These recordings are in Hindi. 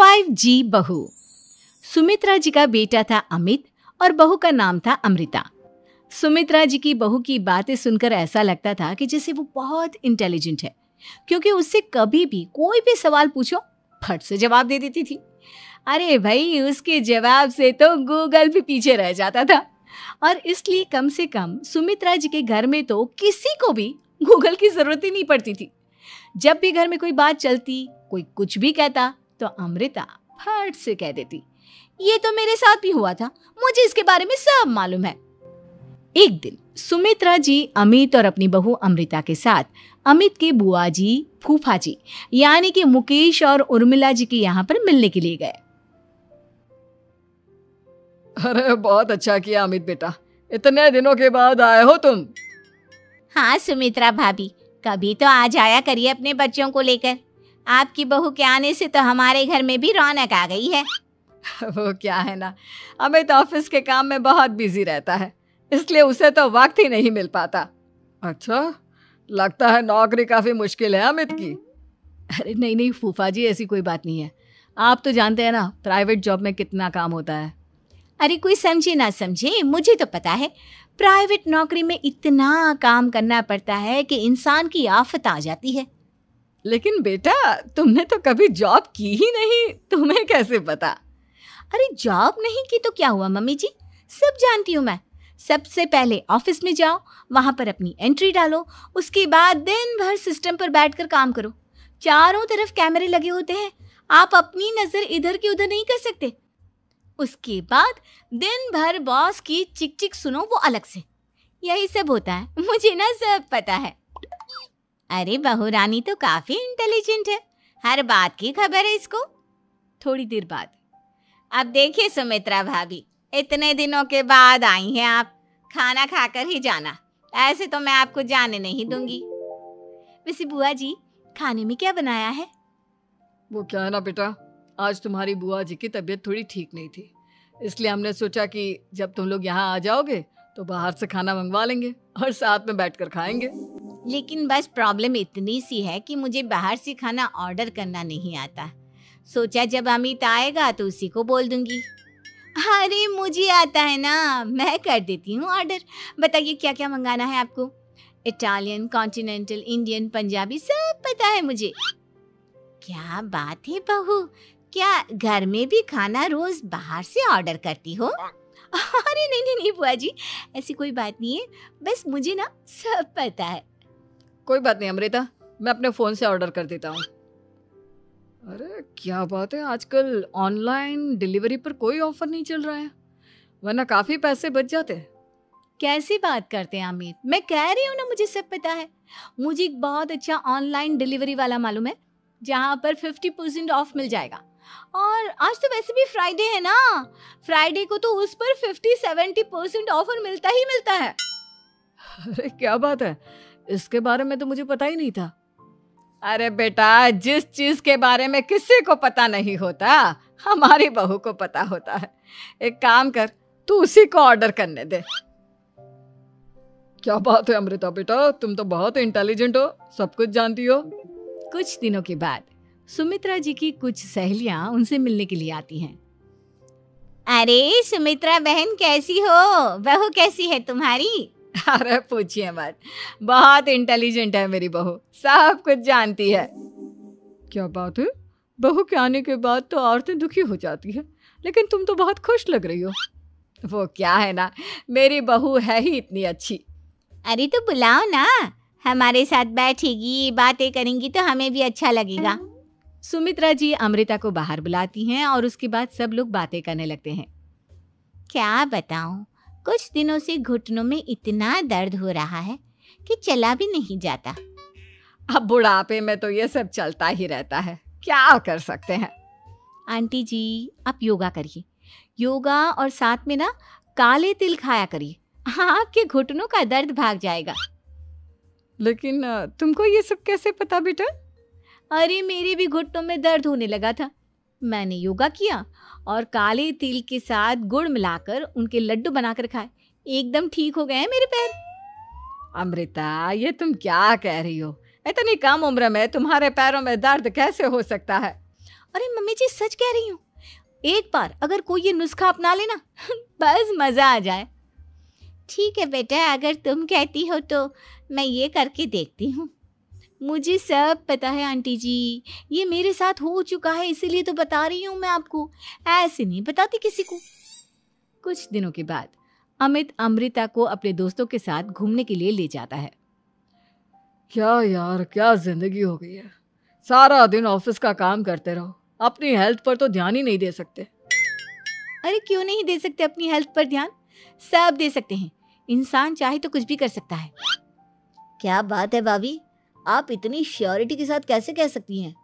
5G बहू। सुमित्रा जी का बेटा था अमित और बहू का नाम था अमृता। सुमित्रा जी की बहू की बातें सुनकर ऐसा लगता था कि जैसे वो बहुत इंटेलिजेंट है, क्योंकि उससे कभी भी कोई भी सवाल पूछो फट से जवाब दे देती थी। अरे भाई, उसके जवाब से तो गूगल भी पीछे रह जाता था। और इसलिए कम से कम सुमित्रा जी के घर में तो किसी को भी गूगल की जरूरत ही नहीं पड़ती थी। जब भी घर में कोई बात चलती, कोई कुछ भी कहता, तो अमृता फट से कह देती, ये तो मेरे साथ भी हुआ था, मुझे इसके बारे में सब मालूम है। एक दिन सुमित्रा जी अमित और अपनी बहू अमृता के साथ अमित के बुआ जी, फूफा जी यानी कि मुकेश और उर्मिला जी के यहाँ पर मिलने के लिए गए। अरे बहुत अच्छा किया अमित बेटा, इतने दिनों के बाद आए हो तुम। हाँ सुमित्रा भाभी, कभी तो आ जाया करिए अपने बच्चों को लेकर। आपकी बहू के आने से तो हमारे घर में भी रौनक आ गई है। वो क्या है ना, अमित ऑफिस के काम में बहुत बिजी रहता है, इसलिए उसे तो वक्त ही नहीं मिल पाता। अच्छा, लगता है नौकरी काफी मुश्किल है अमित की। अरे नहीं फूफा जी, ऐसी कोई बात नहीं है। आप तो जानते हैं ना प्राइवेट जॉब में कितना काम होता है। अरे कोई समझे ना समझे, मुझे तो पता है प्राइवेट नौकरी में इतना काम करना पड़ता है कि इंसान की आफत आ जाती है। लेकिन बेटा, तुमने तो कभी जॉब की ही नहीं, तुम्हें कैसे पता? अरे जॉब नहीं की तो क्या हुआ मम्मी जी, सब जानती हूँ मैं। सबसे पहले ऑफिस में जाओ, वहां पर अपनी एंट्री डालो, उसके बाद दिन भर सिस्टम पर बैठकर काम करो। चारों तरफ कैमरे लगे होते हैं, आप अपनी नजर इधर की उधर नहीं कर सकते। उसके बाद दिन भर बॉस की चिक चिक सुनो, वो अलग से। यही सब होता है, मुझे ना सब पता है। अरे बहू रानी तो काफी इंटेलिजेंट है, हर बात की खबर है इसको। थोड़ी देर बाद, अब देखिए सुमित्रा भाभी, इतने दिनों के बाद आई हैं आप, खाना खाकर ही जाना, ऐसे तो मैं आपको जाने नहीं दूंगी। वैसे बुआ जी, खाने में क्या बनाया है? वो क्या है ना बेटा, आज तुम्हारी बुआ जी की तबीयत थोड़ी ठीक नहीं थी, इसलिए हमने सोचा कि जब तुम लोग यहाँ आ जाओगे तो बाहर से खाना मंगवा लेंगे और साथ में बैठकर खाएंगे। लेकिन बस प्रॉब्लम इतनी सी है कि मुझे बाहर से खाना ऑर्डर करना नहीं आता। सोचा जब अमित आएगा तो उसी को बोल दूंगी। अरे मुझे आता है ना, मैं कर देती हूँ ऑर्डर। बताइए क्या क्या मंगाना है आपको? इटालियन, कॉन्टिनेंटल, इंडियन, पंजाबी, सब पता है मुझे। क्या बात है बहू, क्या घर में भी खाना रोज बाहर से ऑर्डर करती हो? अरे नहीं बुआ जी, ऐसी कोई बात नहीं है, बस मुझे ना सब पता है। कोई बात नहीं अमृता, मैं अपने फोन से ऑर्डर कर देता हूँ। अरे क्या बात है, आजकल ऑनलाइन डिलीवरी पर कोई ऑफर नहीं चल रहा है, वरना काफी पैसे बच जाते हैं। कैसी बात करते हैं अमित, मैं कह रही हूँ ना मुझे सब पता है। मुझे एक बहुत अच्छा ऑनलाइन डिलीवरी वाला मालूम है, जहाँ पर 50% ऑफ मिल जाएगा। और आज तो वैसे भी फ्राइडे है ना, फ्राइडे को तो उस पर 50-70% ऑफर मिलता ही मिलता है। अरे क्या बात है, इसके बारे में तो मुझे पता ही नहीं था। अरे बेटा, जिस चीज के बारे में किसी को पता नहीं होता, हमारी बहू को पता होता है। एक काम कर, तू उसी को ऑर्डर करने दे। क्या बात है अमृता बेटा, तुम तो बहुत इंटेलिजेंट हो, सब कुछ जानती हो। कुछ दिनों के बाद सुमित्रा जी की कुछ सहेलियां उनसे मिलने के लिए आती हैं। अरे सुमित्रा बहन कैसी हो, बहू कैसी है तुम्हारी? अरे पूछिए मत, बहुत इंटेलिजेंट है मेरी बहू, सब कुछ जानती है। क्या बात है, बहू के आने के बाद तो औरतें दुखी हो जाती है, लेकिन तुम तो बहुत खुश लग रही हो। वो क्या है ना, मेरी बहू है ही इतनी अच्छी। अरे तो बुलाओ ना, हमारे साथ बैठेगी, बातें करेंगी तो हमें भी अच्छा लगेगा। सुमित्रा जी अमृता को बाहर बुलाती हैं और उसके बाद सब लोग बातें करने लगते हैं। क्या बताऊं, कुछ दिनों से घुटनों में इतना दर्द हो रहा है कि चला भी नहीं जाता। अब बुढ़ापे में तो ये सब चलता ही रहता है, क्या कर सकते हैं। आंटी जी, आप योगा करिए, योगा और साथ में ना काले तिल खाया करिए, आपके घुटनों का दर्द भाग जाएगा। लेकिन तुमको ये सब कैसे पता बेटा? अरे मेरे भी घुटनों में दर्द होने लगा था, मैंने योगा किया और काले तिल के साथ गुड़ मिलाकर उनके लड्डू बनाकर खाए, एकदम ठीक हो गए हैं मेरे पैर। अमृता, ये तुम क्या कह रही हो? इतनी कम उम्र में तुम्हारे पैरों में दर्द कैसे हो सकता है? अरे मम्मी जी सच कह रही हूँ, एक बार अगर कोई ये नुस्खा अपना लेना बस मजा आ जाए। ठीक है बेटा, अगर तुम कहती हो तो मैं ये करके देखती हूँ। मुझे सब पता है आंटी जी, ये मेरे साथ हो चुका है, इसीलिए तो बता रही हूँ मैं आपको, ऐसे नहीं बताती किसी को। कुछ दिनों के बाद अमित अमृता को अपने दोस्तों के साथ घूमने के लिए ले जाता है। क्या यार, क्या जिंदगी हो गई है। सारा दिन ऑफिस का काम करते रहो, अपनी हेल्थ पर तो ध्यान ही नहीं दे सकते। अरे क्यों नहीं दे सकते अपनी हेल्थ पर ध्यान, सब दे सकते हैं। इंसान चाहे तो कुछ भी कर सकता है। क्या बात है भाभी, आप इतनी श्योरिटी के साथ कैसे कह सकती हैं?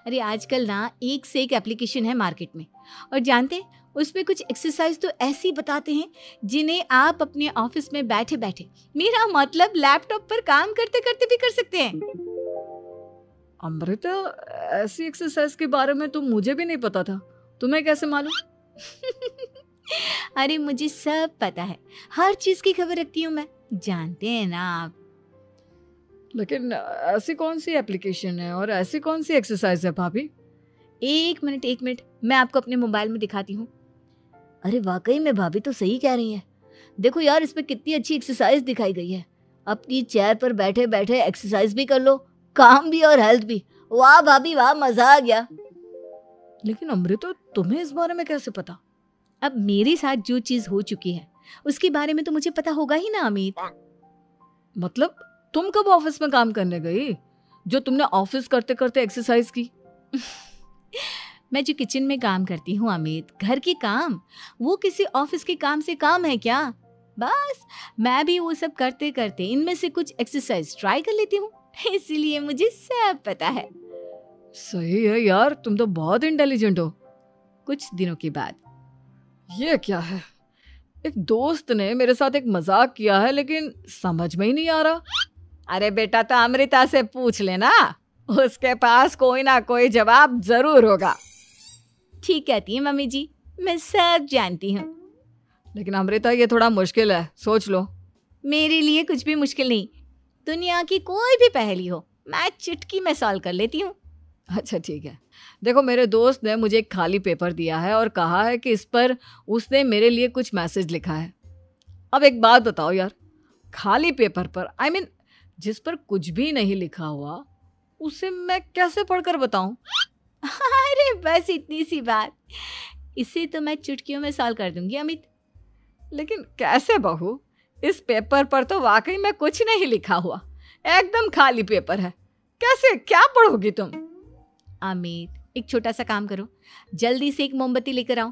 अरे आजकल ना एक से एक एप्लीकेशन है मार्केट में, और जानते हैं उसमें कुछ एक्सरसाइज तो ऐसी बताते हैं जिन्हें आप अपने ऑफिस में बैठे बैठे, मेरा मतलब लैपटॉप पर काम करते करते भी कर सकते हैं। अमृता, ऐसी एक्सरसाइज के बारे में तो मुझे भी नहीं पता था, तुम्हें कैसे मालूम? अरे मुझे सब पता है, हर चीज की खबर रखती हूँ मैं, जानते हैं ना आप। लेकिन ऐसी कौन सी एप्लीकेशन है और ऐसी कौन सी एक्सरसाइज है भाभी? एक मिनट, मैं आपको अपने मोबाइल में दिखाती हूँ। अरे वाकई में भाभी तो सही कह रही हैं। देखो यार, इसमें कितनी अच्छी एक्सरसाइज दिखाई गई है। अपनी चेयर पर बैठे बैठे एक्सरसाइज भी कर लो, काम भी और हेल्थ भी। वाह भाभी वाह, मजा आ गया। लेकिन अमृता, तुम्हें इस बारे में कैसे पता? अब मेरे साथ जो चीज हो चुकी है उसके बारे में तो मुझे पता होगा ही ना अमित। मतलब तुम कब ऑफिस में काम करने गई जो तुमने ऑफिस करते करते एक्सरसाइज की? मैं जो किचन में काम करती हूँ अमित, घर के काम, वो किसी ऑफिस के काम से काम है क्या? बस मैं भी वो सब करते करते इनमें से कुछ एक्सरसाइज ट्राई कर लेती हूँ, इसीलिए मुझे सब पता है। सही है यार, तुम तो बहुत इंटेलिजेंट हो। कुछ दिनों के बाद, ये क्या है, एक दोस्त ने मेरे साथ एक मजाक किया है लेकिन समझ में ही नहीं आ रहा। अरे बेटा, तो अमृता से पूछ लेना, उसके पास कोई ना कोई जवाब जरूर होगा। ठीक कहती है मम्मी जी, मैं सब जानती हूँ। लेकिन अमृता, ये थोड़ा मुश्किल है, सोच लो। मेरे लिए कुछ भी मुश्किल नहीं, दुनिया की कोई भी पहेली हो मैं चुटकी में सॉल्व कर लेती हूँ। अच्छा ठीक है, देखो मेरे दोस्त ने मुझे एक खाली पेपर दिया है और कहा है कि इस पर उसने मेरे लिए कुछ मैसेज लिखा है। अब एक बात बताओ यार, खाली पेपर पर, I mean, जिस पर कुछ भी नहीं लिखा हुआ, उसे मैं कैसे पढ़कर बताऊं? अरे बस इतनी सी बात, इसे तो मैं चुटकियों में सॉल्व कर दूंगी अमित। लेकिन कैसे बहू, इस पेपर पर तो वाकई में कुछ नहीं लिखा हुआ, एकदम खाली पेपर है, कैसे, क्या पढ़ोगी तुम? अमित, एक छोटा सा काम करो, जल्दी से एक मोमबत्ती लेकर आओ।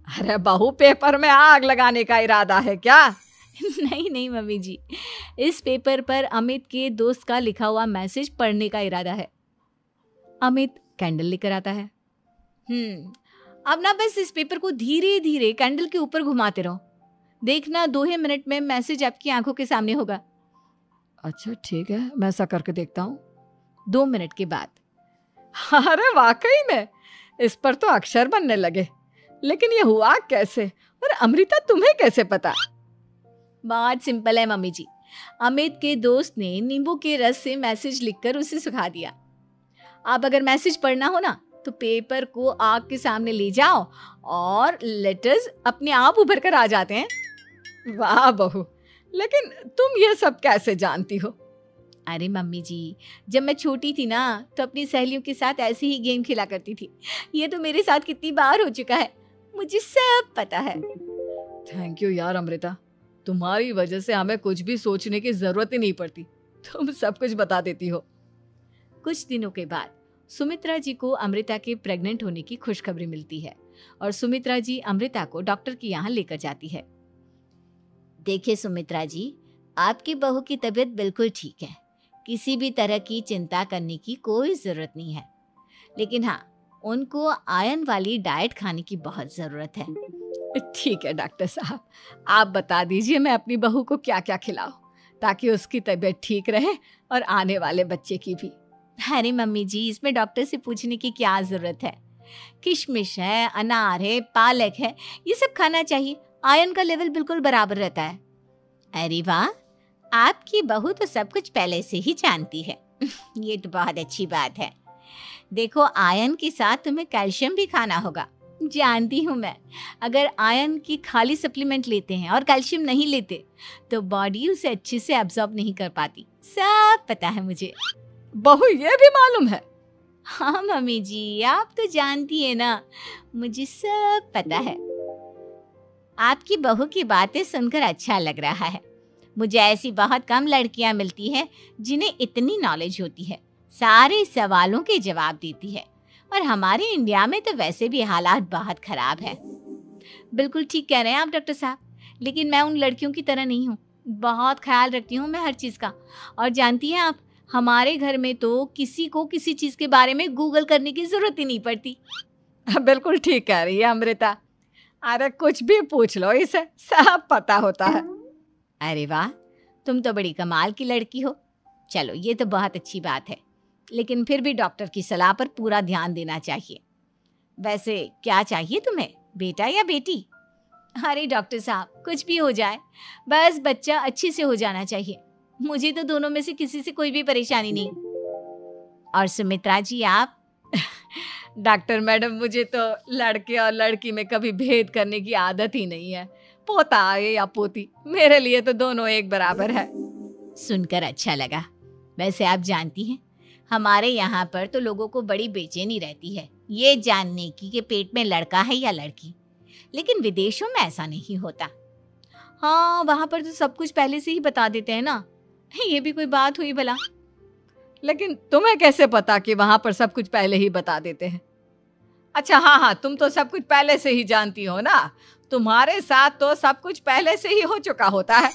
अरे बहू, पेपर में आग लगाने का इरादा है क्या? नहीं मम्मी जी, इस पेपर पर अमित के दोस्त का लिखा हुआ मैसेज पढ़ने का इरादा है। अमित कैंडल लेकर आता है। अब ना बस इस पेपर को धीरे धीरे कैंडल के ऊपर घुमाते रहो, देखना 2 ही मिनट में मैसेज आपकी आंखों के सामने होगा। अच्छा ठीक है, मैं ऐसा करके देखता हूँ। 2 मिनट के बाद, अरे वाकई में इस पर तो अक्षर बनने लगे, लेकिन ये हुआ कैसे? और अमृता, तुम्हें कैसे पता? बहुत सिंपल है मम्मी जी, अमित के दोस्त ने नींबू के रस से मैसेज लिखकर उसे सुखा दिया। आप अगर मैसेज पढ़ना हो ना तो पेपर को आग के सामने ले जाओ और लेटर्स अपने आप उभर कर आ जाते हैं। वाह बहू, लेकिन तुम ये सब कैसे जानती हो? अरे मम्मी जी, जब मैं छोटी थी ना तो अपनी सहेलियों के साथ ऐसे ही गेम खेला करती थी। ये तो मेरे साथ कितनी बार हो चुका है, मुझे सब पता है। थैंक यू यार अमृता, तुम्हारी वजह से हमें कुछ भी सोचने की जरूरत ही नहीं पड़ती, तुम सब कुछ बता देती हो। कुछ दिनों के बाद सुमित्रा जी को अमृता के प्रेग्नेंट होने की खुशखबरी मिलती है और सुमित्रा जी अमृता को डॉक्टर के यहाँ लेकर जाती है। देखिए सुमित्रा जी, आपकी बहू की तबीयत बिल्कुल ठीक है, किसी भी तरह की चिंता करने की कोई ज़रूरत नहीं है, लेकिन हाँ, उनको आयरन वाली डाइट खाने की बहुत ज़रूरत है। ठीक है डॉक्टर साहब, आप बता दीजिए मैं अपनी बहू को क्या क्या खिलाऊं ताकि उसकी तबीयत ठीक रहे और आने वाले बच्चे की भी। अरे मम्मी जी, इसमें डॉक्टर से पूछने की क्या ज़रूरत है, किशमिश है, अनार है, पालक है, ये सब खाना चाहिए, आयरन का लेवल बिल्कुल बराबर रहता है। अरे वाह, आपकी बहू तो सब कुछ पहले से ही जानती है। ये तो बहुत अच्छी बात है। देखो, आयरन के साथ तुम्हें कैल्शियम भी खाना होगा। जानती हूँ मैं, अगर आयरन की खाली सप्लीमेंट लेते हैं और कैल्शियम नहीं लेते तो बॉडी उसे अच्छे से एब्जॉर्ब नहीं कर पाती। सब पता है मुझे। बहू ये भी मालूम है? हाँ मम्मी जी, आप तो जानती है ना, मुझे सब पता है। आपकी बहू की बातें सुनकर अच्छा लग रहा है। मुझे ऐसी बहुत कम लड़कियां मिलती हैं जिन्हें इतनी नॉलेज होती है, सारे सवालों के जवाब देती है। और हमारे इंडिया में तो वैसे भी हालात बहुत खराब है। बिल्कुल ठीक कह रहे हैं आप डॉक्टर साहब, लेकिन मैं उन लड़कियों की तरह नहीं हूँ। बहुत ख्याल रखती हूँ मैं हर चीज़ का। और जानती हैं आप, हमारे घर में तो किसी को किसी चीज़ के बारे में गूगल करने की ज़रूरत ही नहीं पड़ती। बिल्कुल ठीक कह रही है अमृता। अरे कुछ भी पूछ लो, इसे सब पता होता है। अरे वाह, तुम तो बड़ी कमाल की लड़की हो। चलो, ये तो बहुत अच्छी बात है, लेकिन फिर भी डॉक्टर की सलाह पर पूरा ध्यान देना चाहिए। वैसे क्या चाहिए तुम्हें, बेटा या बेटी? अरे डॉक्टर साहब, कुछ भी हो जाए, बस बच्चा अच्छे से हो जाना चाहिए। मुझे तो दोनों में से किसी से कोई भी परेशानी नहीं। और सुमित्रा जी, आप? डॉक्टर मैडम, मुझे तो लड़के और लड़की में कभी भेद करने की आदत ही नहीं है। पोता आए या पोती, मेरे लिए तो दोनों एक बराबर है। सुनकर अच्छा लगा। वैसे आप जानती हैं, हमारे यहाँ पर तो लोगों को बड़ी बेचैनी रहती है ये जानने की कि पेट में लड़का है या लड़की, लेकिन विदेशों में ऐसा नहीं होता। हाँ, वहाँ पर तो सब कुछ पहले से ही बता देते हैं ना। ये भी कोई बात हुई भला? लेकिन तुम्हें कैसे पता कि वहां पर सब कुछ पहले ही बता देते हैं? अच्छा हाँ, तुम तो सब कुछ पहले से ही जानती हो ना। तुम्हारे साथ तो सब कुछ पहले से ही हो चुका होता है।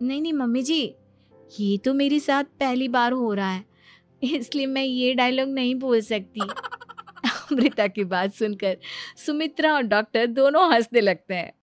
नहीं मम्मी जी, ये तो मेरे साथ पहली बार हो रहा है, इसलिए मैं ये डायलॉग नहीं बोल सकती। अमृता की बात सुनकर सुमित्रा और डॉक्टर दोनों हंसने लगते हैं।